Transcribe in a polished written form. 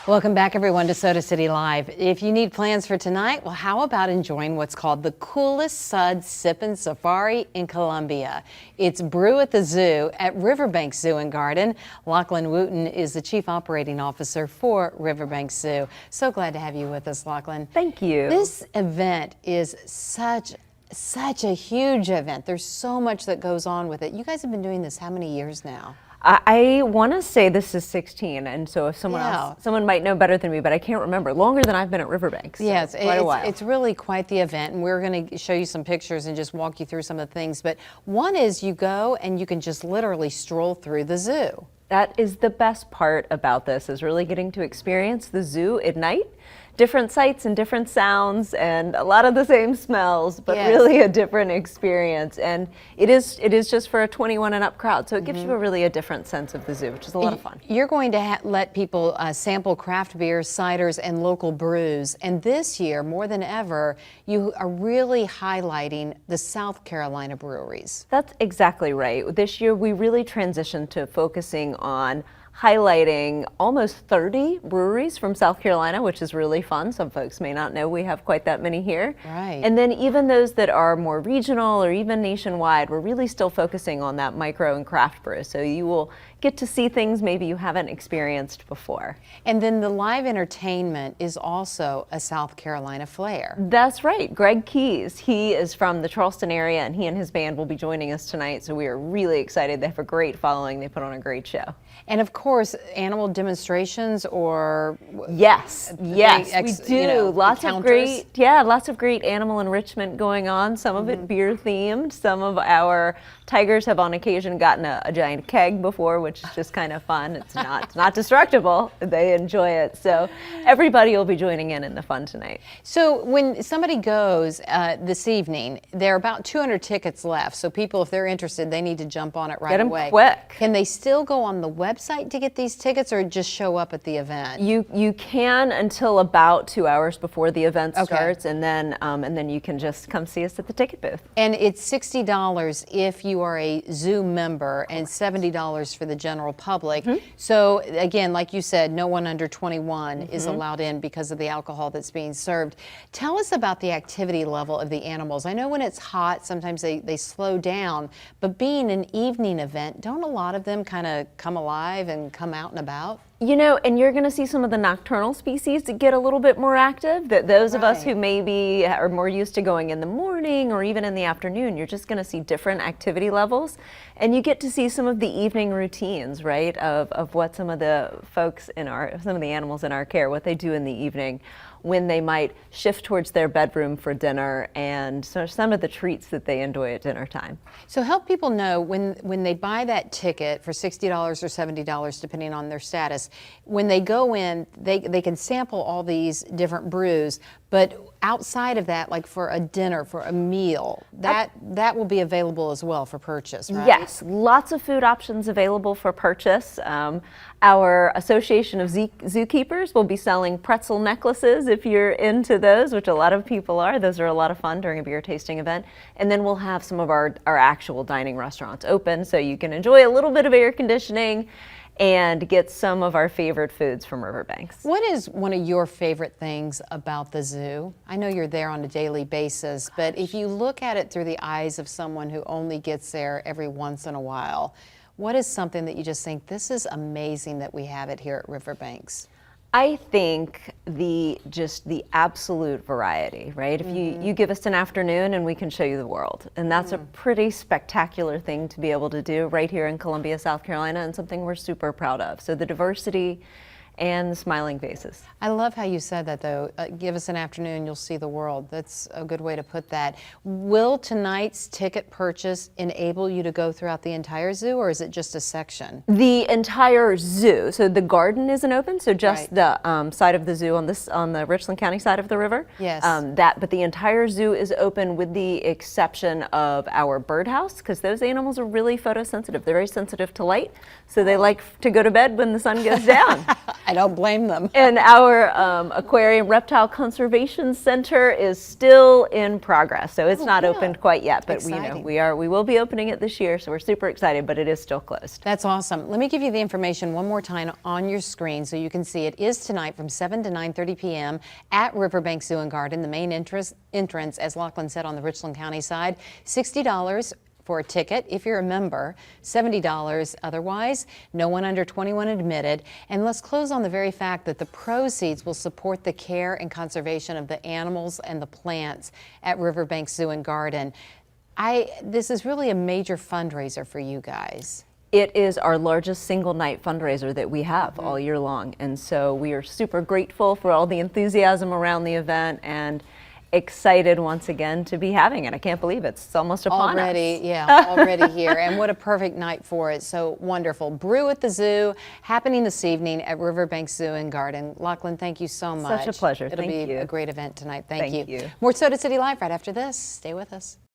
Welcome back, everyone, to Soda City Live. If you need plans for tonight, well, how about enjoying what's called the coolest Sud Sippin' Safari in Columbia? It's Brew at the Zoo at Riverbank Zoo and Garden. Lachlan Wooten is the Chief Operating Officer for Riverbank Zoo. So glad to have you with us, Lachlan. Thank you. This event is such a huge event. There's so much that goes on with it. You guys have been doing this how many years now? I want to say this is 16, and so if someone might know better than me, but I can't remember. Longer than I've been at Riverbank. So yes, quite a while. It's really quite the event, and we're going to show you some pictures and just walk you through some of the things. But one is you go and you can just literally stroll through the zoo. That is the best part about this, is really getting to experience the zoo at night. Different sights and different sounds and a lot of the same smells, but really a different experience. And it is just for a 21 and up crowd, so it gives you really a different sense of the zoo, which is a lot of fun. You're going to let people sample craft beers, ciders, and local brews. And this year, more than ever, you are really highlighting the South Carolina breweries. That's exactly right. This year, we really transitioned to focusing on highlighting almost 30 breweries from South Carolina, which is really fun. Some folks may not know we have quite that many here. Right. And then even those that are more regional or even nationwide, we're really still focusing on that micro and craft brew. So you will get to see things maybe you haven't experienced before. And then the live entertainment is also a South Carolina flair. That's right. Greg Keys, he is from the Charleston area, and he and his band will be joining us tonight. So we are really excited. They have a great following. They put on a great show. And of course, animal demonstrations or yes, we do. You know, lots of great animal enrichment going on. Some of it beer themed. Some of our tigers have on occasion gotten a giant keg before, which is just kind of fun. It's not destructible. They enjoy it. So everybody will be joining in the fun tonight. So when somebody goes this evening, there are about 200 tickets left. So people, if they're interested, they need to jump on it right away. Get them quick. Can they still go on the website to get these tickets, or just show up at the event? You can until about 2 hours before the event starts, and then you can just come see us at the ticket booth. And it's $60 if you are a zoo member, and $70 for the general public. So again, like you said, no one under 21 is allowed in because of the alcohol that's being served. Tell us about the activity level of the animals. I know when it's hot, sometimes they slow down, but being an evening event, don't a lot of them kind of come alive and come out and about? You know, and you're going to see some of the nocturnal species that get a little bit more active. That those of us who maybe are more used to going in the morning or even in the afternoon, you're just going to see different activity levels. And you get to see some of the evening routines, right, of what some of the folks some of the animals in our care, what they do in the evening, when they might shift towards their bedroom for dinner, and so some of the treats that they enjoy at dinner time. So help people know when they buy that ticket for $60 or $70, depending on their status, when they go in, they can sample all these different brews, but outside of that, like for a dinner, for a meal, that will be available as well for purchase, right? Yes, lots of food options available for purchase. Our Association of Zookeepers will be selling pretzel necklaces if you're into those, which a lot of people are. Those are a lot of fun during a beer tasting event. And then we'll have some of our actual dining restaurants open, so you can enjoy a little bit of air conditioning and get some of our favorite foods from Riverbanks. What is one of your favorite things about the zoo? I know you're there on a daily basis, but if you look at it through the eyes of someone who only gets there every once in a while, what is something that you just think, this is amazing that we have it here at Riverbanks? I think the absolute variety, right? If you give us an afternoon and we can show you the world. And that's a pretty spectacular thing to be able to do right here in Columbia, South Carolina, and something we're super proud of. So the diversity and the smiling faces. I love how you said that, though. Give us an afternoon, you'll see the world. That's a good way to put that. Will tonight's ticket purchase enable you to go throughout the entire zoo, or is it just a section? The entire zoo. So the garden isn't open, so just the side of the zoo on the Richland County side of the river. Yes. But the entire zoo is open with the exception of our birdhouse, because those animals are really photosensitive. They're very sensitive to light, so they like to go to bed when the sun goes down. I don't blame them. And our Aquarium Reptile Conservation Center is still in progress, so it's not yeah. opened quite yet. But Exciting. we will be opening it this year, so we're super excited. But it is still closed. That's awesome. Let me give you the information one more time on your screen so you can see it. Is tonight from 7 to 9:30 p.m. at Riverbank Zoo and Garden, the main entrance, as Lachlan said, on the Richland County side. $60 for a ticket if you're a member, $70 otherwise, no one under 21 admitted. And let's close on the very fact that the proceeds will support the care and conservation of the animals and the plants at Riverbank Zoo and Garden. This is really a major fundraiser for you guys. It is our largest single night fundraiser that we have all year long. And so we are super grateful for all the enthusiasm around the event and excited once again to be having it. I can't believe it's almost upon us. Already here. And what a perfect night for it. So wonderful. Brew at the Zoo happening this evening at Riverbank Zoo and Garden. Lachlan, thank you so much. Such a pleasure. It'll Thank be you. a great event tonight. Thank you. You. More Soda City Live right after this. Stay with us.